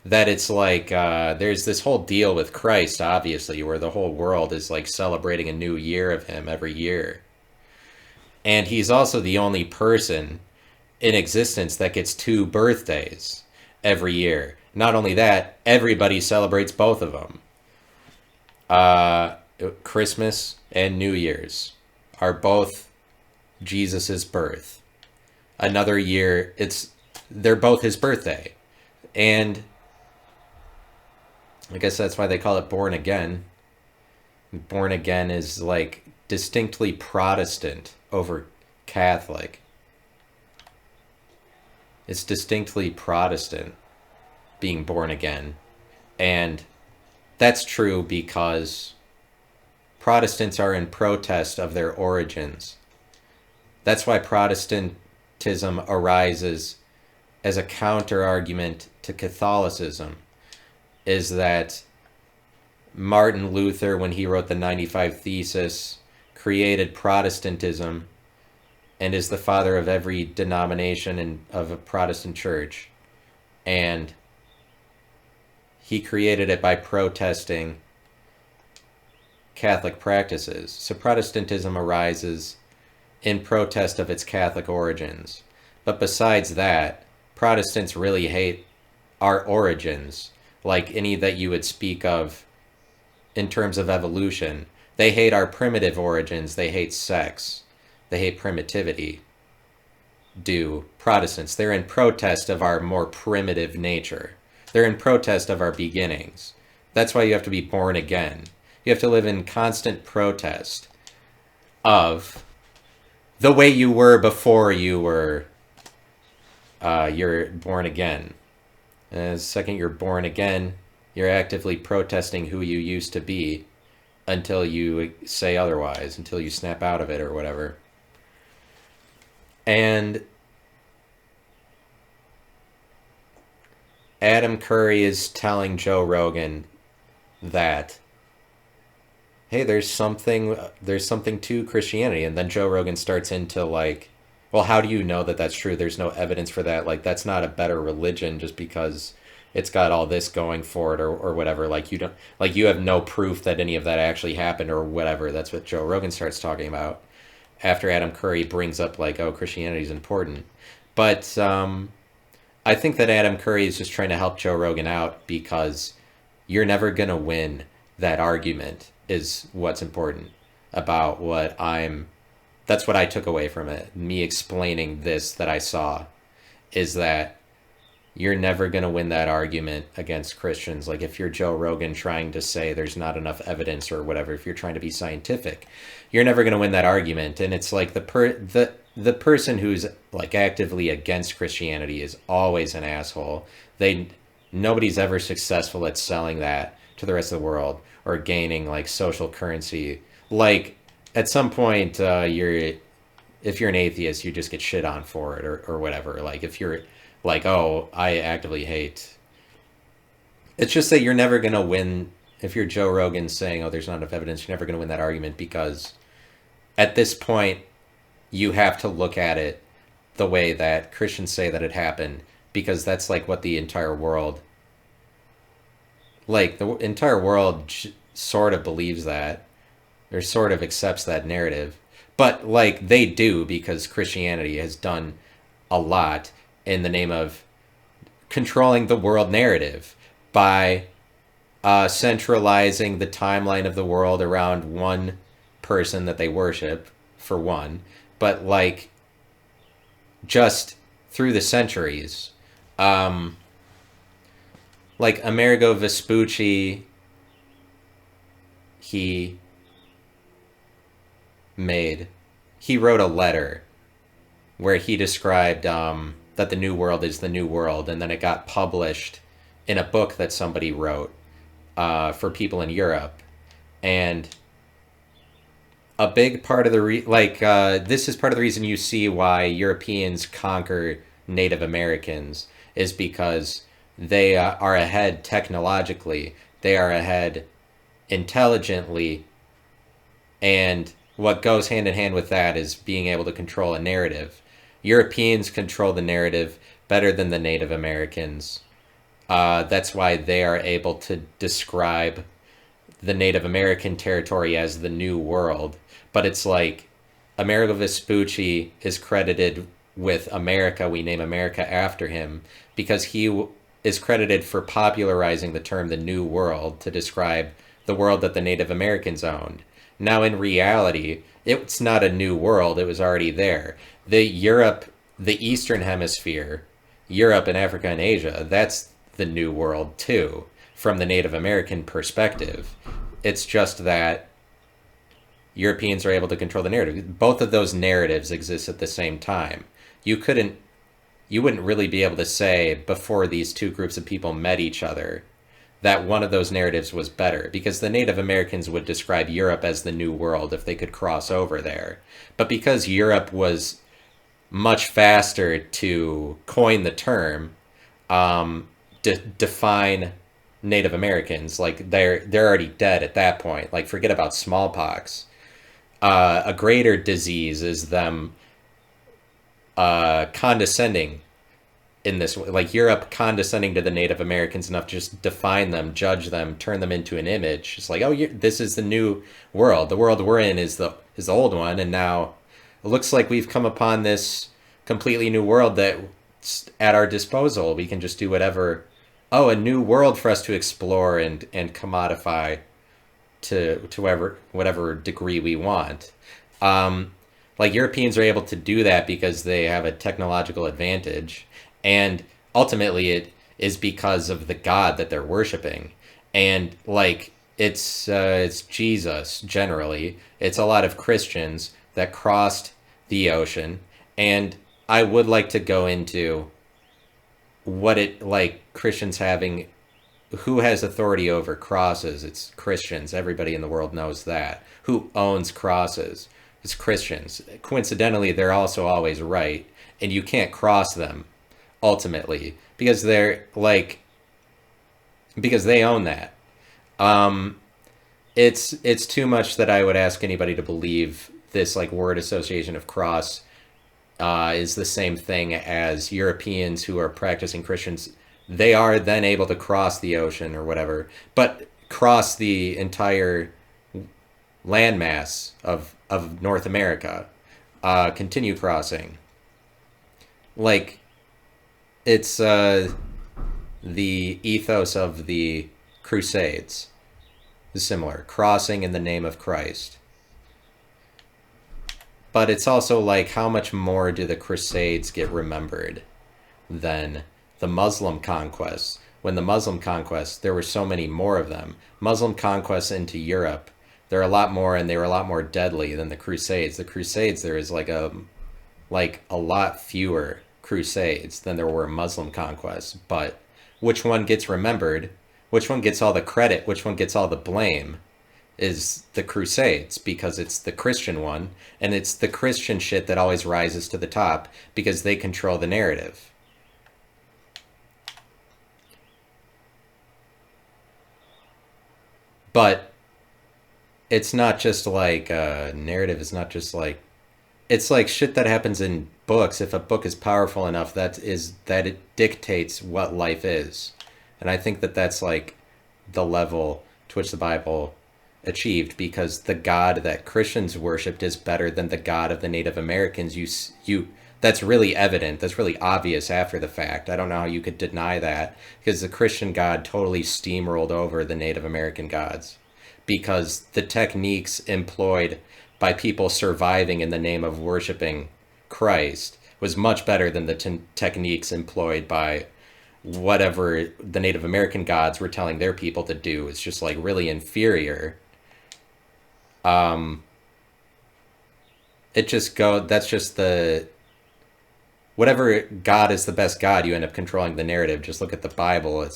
Speaker 1: that it's like there's this whole deal with Christ, obviously, where the whole world is like celebrating a new year of him every year. And he's also the only person in existence that gets 2 birthdays every year. Not only that, everybody celebrates both of them. Christmas and New Year's are both Jesus's birth. Another year, they're both his birthday. And I guess that's why they call it born again. Born again is like distinctly Protestant over Catholic. It's distinctly Protestant being born again. And that's true because Protestants are in protest of their origins. That's why Protestantism arises as a counter argument to Catholicism, is that Martin Luther, when he wrote the 95 Thesis, created Protestantism and is the father of every denomination of a Protestant church. And he created it by protesting Catholic practices. So Protestantism arises in protest of its Catholic origins. But besides that, Protestants really hate our origins, like any that you would speak of in terms of evolution. They hate our primitive origins. They hate sex. They hate primitivity. Do Protestants. They're in protest of our more primitive nature. They're in protest of our beginnings. That's why you have to be born again. You have to live in constant protest of the way you were before you're born again. And the second you're born again, you're actively protesting who you used to be until you say otherwise, until you snap out of it or whatever. And Adam Curry is telling Joe Rogan that, hey, there's something to Christianity. And then Joe Rogan starts into like, well, how do you know that that's true? There's no evidence for that. Like, that's not a better religion just because it's got all this going for it or whatever. Like, you have no proof that any of that actually happened or whatever. That's what Joe Rogan starts talking about after Adam Curry brings up like, oh, Christianity is important. But I think that Adam Curry is just trying to help Joe Rogan out because you're never going to win that argument is what's important about that's what I took away from it. Me explaining this that I saw is that you're never going to win that argument against Christians. Like if you're Joe Rogan trying to say there's not enough evidence or whatever, if you're trying to be scientific, you're never going to win that argument. And it's like the person who's like actively against Christianity is always an asshole. Nobody's ever successful at selling that to the rest of the world or gaining like social currency. Like at some point, if you're an atheist, you just get shit on for it or whatever. Like if you're like, oh, I actively hate. It's just that you're never going to win. If you're Joe Rogan saying, oh, there's not enough evidence, you're never going to win that argument because at this point, you have to look at it the way that Christians say that it happened because that's like what the entire world, sort of believes that or sort of accepts that narrative. But like they do because Christianity has done a lot in the name of controlling the world narrative by centralizing the timeline of the world around one person that they worship, for one, but like just through the centuries. Like Amerigo Vespucci, he wrote a letter where he described that the New World is the New World, and then it got published in a book that somebody wrote for people in Europe. And a big part of this is part of the reason you see why Europeans conquer Native Americans is because they are ahead technologically, they are ahead intelligently, and what goes hand in hand with that is being able to control a narrative. Europeans control the narrative better than the Native Americans. That's why they are able to describe the Native American territory as the New World. But it's like Amerigo Vespucci is credited with America. We name America after him because is credited for popularizing the term the New World to describe the world that the Native Americans owned. Now, in reality, it's not a new world. It was already there. The Eastern Hemisphere, Europe and Africa and Asia, that's the New World too, from the Native American perspective. It's just that Europeans are able to control the narrative. Both of those narratives exist at the same time. You couldn't you wouldn't really be able to say before these two groups of people met each other that one of those narratives was better, because the Native Americans would describe Europe as the New World if they could cross over there. But because Europe was much faster to coin the term, define Native Americans, like they're already dead at that point. Like forget about smallpox. A greater disease is them condescending in this way, like Europe condescending to the Native Americans enough to just define them, judge them, turn them into an image. It's like, oh, this is the new world. The world we're in is the old one, and now it looks like we've come upon this completely new world that's at our disposal. We can just do whatever. Oh, a new world for us to explore and commodify to whatever degree we want. Like Europeans are able to do that because they have a technological advantage, and ultimately it is because of the God that they're worshiping. And like it's Jesus generally. It's a lot of Christians that crossed the ocean, and I would like to go into what it like Christians having who has authority over crosses. It's Christians. Everybody in the world knows that. Who owns crosses? It's Christians. Coincidentally, they're also always right, and you can't cross them ultimately because because they own that. It's too much that I would ask anybody to believe this like word association of cross is the same thing as Europeans who are practicing Christians. They are then able to cross the ocean or whatever, but cross the entire landmass of North America, continue crossing. Like, it's the ethos of the Crusades is similar, crossing in the name of Christ. But it's also like, how much more do the Crusades get remembered than the Muslim conquests? When the Muslim conquests, there were so many more of them. Muslim conquests into Europe, there are a lot more, and they were a lot more deadly than the Crusades. The Crusades, there is like a lot fewer Crusades than there were Muslim conquests. But which one gets remembered? Which one gets all the credit? Which one gets all the blame? Is the Crusades, because it's the Christian one, and it's the Christian shit that always rises to the top because they control the narrative. But it's not just like narrative is not just like, it's like shit that happens in books. If a book is powerful enough, that it dictates what life is. And I think that that's like the level to which the Bible achieved, because the God that Christians worshipped is better than the God of the Native Americans. You that's really evident. That's really obvious after the fact. I don't know how you could deny that, because the Christian God totally steamrolled over the Native American gods, because the techniques employed by people surviving in the name of worshiping Christ was much better than the techniques employed by whatever the Native American gods were telling their people to do. It's just like really inferior. That's just the, whatever God is the best God, you end up controlling the narrative. Just look at the Bible.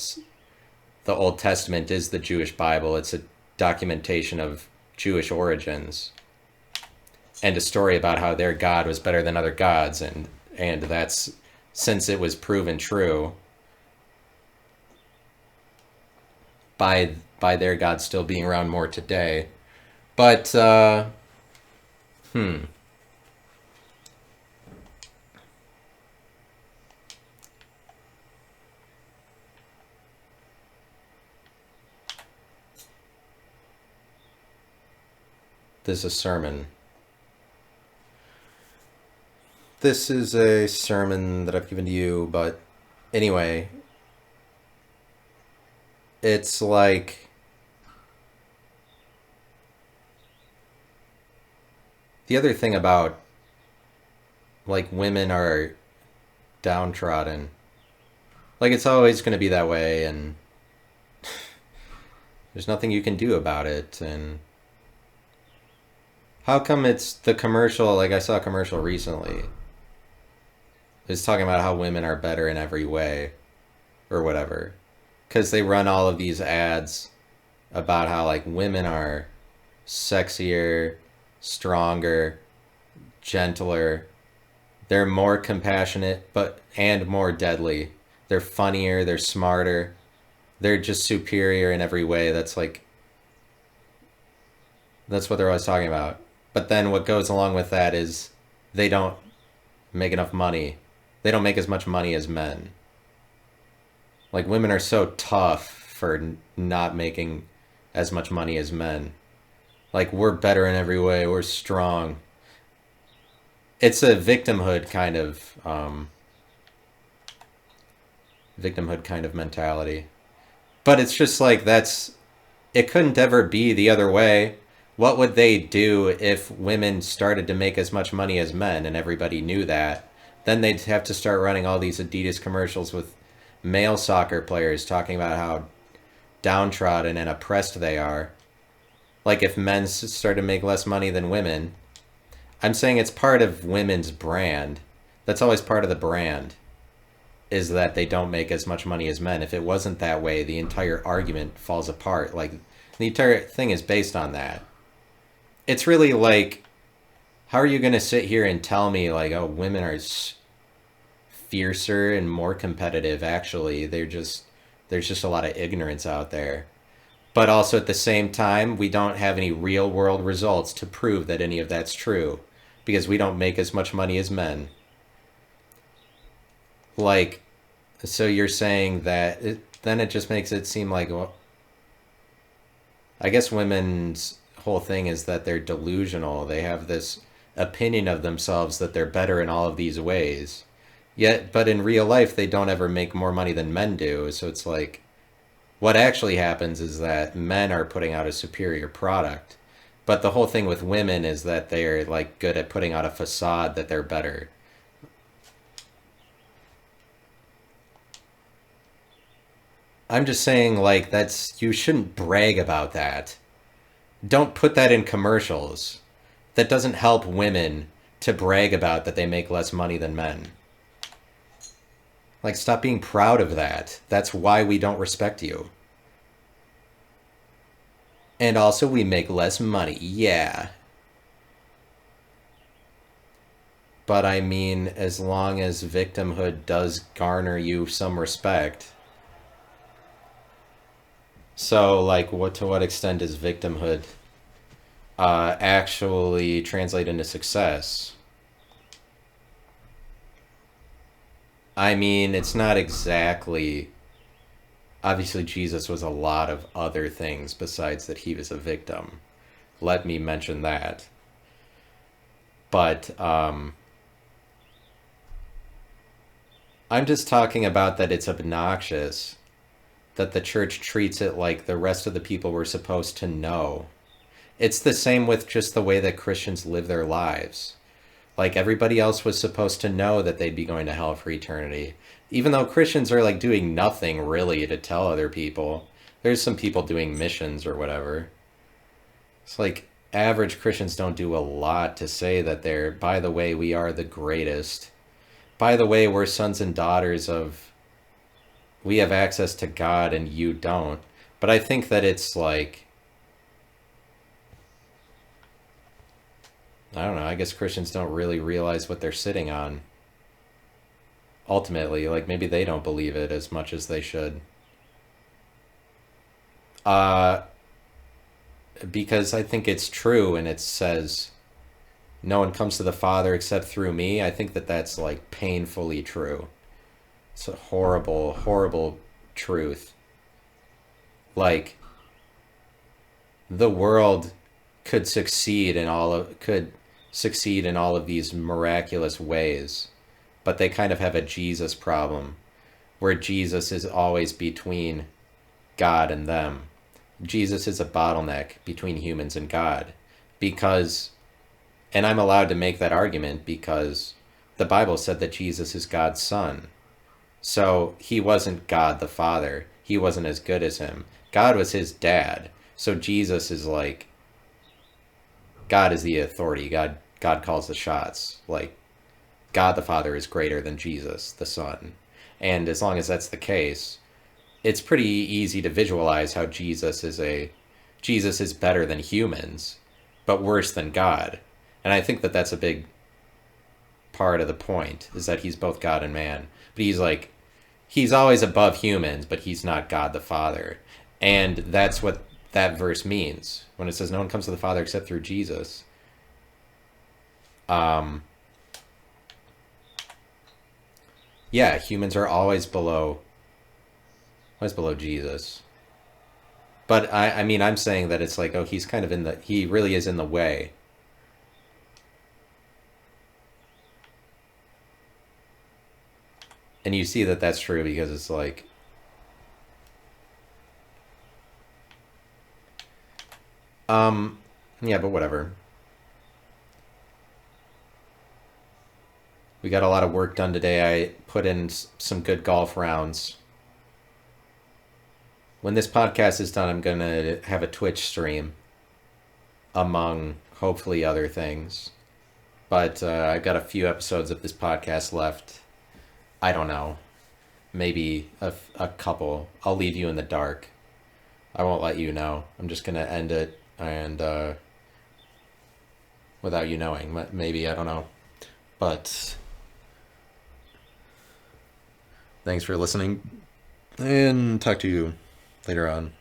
Speaker 1: The Old Testament is the Jewish Bible. It's a documentation of Jewish origins and a story about how their God was better than other gods, and that's, since it was proven true by their God still being around more today. But this is a sermon. This is a sermon that I've given to you, but anyway, it's like the other thing about like women are downtrodden. Like it's always going to be that way, and there's nothing you can do about it. And how come it's the commercial? Like I saw a commercial recently. It's talking about how women are better in every way, or whatever, because they run all of these ads about how like women are sexier, stronger, gentler. They're more compassionate, but and more deadly. They're funnier, they're smarter. They're just superior in every way. That's what they're always talking about. But then what goes along with that is they don't make enough money. They don't make as much money as men. Like women are so tough for not making as much money as men. Like we're better in every way. We're strong. It's a victimhood kind of mentality. But it's just like it couldn't ever be the other way. What would they do if women started to make as much money as men and everybody knew that? Then they'd have to start running all these Adidas commercials with male soccer players talking about how downtrodden and oppressed they are. Like if men started to make less money than women. I'm saying it's part of women's brand. That's always part of the brand, is that they don't make as much money as men. If it wasn't that way, the entire argument falls apart. Like the entire thing is based on that. It's really like, how are you going to sit here and tell me like, oh, women are fiercer and more competitive? Actually, there's just a lot of ignorance out there. But also at the same time, we don't have any real world results to prove that any of that's true, because we don't make as much money as men. Like, so you're saying that then it just makes it seem like, well, I guess women's whole thing is that they're delusional. They have this opinion of themselves that they're better in all of these ways. Yet, but in real life, they don't ever make more money than men do. So it's like, what actually happens is that men are putting out a superior product. But the whole thing with women is that they're like good at putting out a facade that they're better. I'm just saying, like, you shouldn't brag about that. Don't put that in commercials. That doesn't help women to brag about that they make less money than men. Like, stop being proud of that. That's why we don't respect you. And also, we make less money. Yeah. But I mean, as long as victimhood does garner you some respect. So, like, to what extent does victimhood actually translate into success? I mean, it's not exactly. Obviously, Jesus was a lot of other things besides that he was a victim. Let me mention that. But I'm just talking about that it's obnoxious that the church treats it like the rest of the people were supposed to know. It's the same with just the way that Christians live their lives. Like everybody else was supposed to know that they'd be going to hell for eternity. Even though Christians are like doing nothing really to tell other people. There's some people doing missions or whatever. It's like average Christians don't do a lot to say that by the way, we are the greatest. By the way, we're sons and daughters of, we have access to God and you don't. But I think that it's like, I don't know, I guess Christians don't really realize what they're sitting on. Ultimately, like maybe they don't believe it as much as they should. Uh, because I think it's true and it says, no one comes to the Father except through me. I think that that's like painfully true. It's a horrible, horrible truth. Like, the world could succeed in could succeed in all of these miraculous ways, but they kind of have a Jesus problem where Jesus is always between God and them. Jesus is a bottleneck between humans and God because, and I'm allowed to make that argument because the Bible said that Jesus is God's son. So he wasn't God the Father. He wasn't as good as him. God was his dad. So Jesus is like, God is the authority. God calls the shots. Like, God the Father is greater than Jesus the Son. And as long as that's the case, it's pretty easy to visualize how Jesus is better than humans, but worse than God. And I think that that's a big part of the point, is that he's both God and man. But he's always above humans, but he's not God the Father. And that's what that verse means when it says no one comes to the Father except through Jesus. Yeah, humans are always below Jesus. But I mean, I'm saying that it's like, oh, he's kind of he really is in the way. And you see that that's true because it's like, yeah, but whatever. We got a lot of work done today. I put in some good golf rounds. When this podcast is done, I'm going to have a Twitch stream, among hopefully other things. But I've got a few episodes of this podcast left. I don't know. Maybe a couple. I'll leave you in the dark. I won't let you know. I'm just going to end it and without you knowing. Maybe, I don't know. But thanks for listening, and talk to you later on.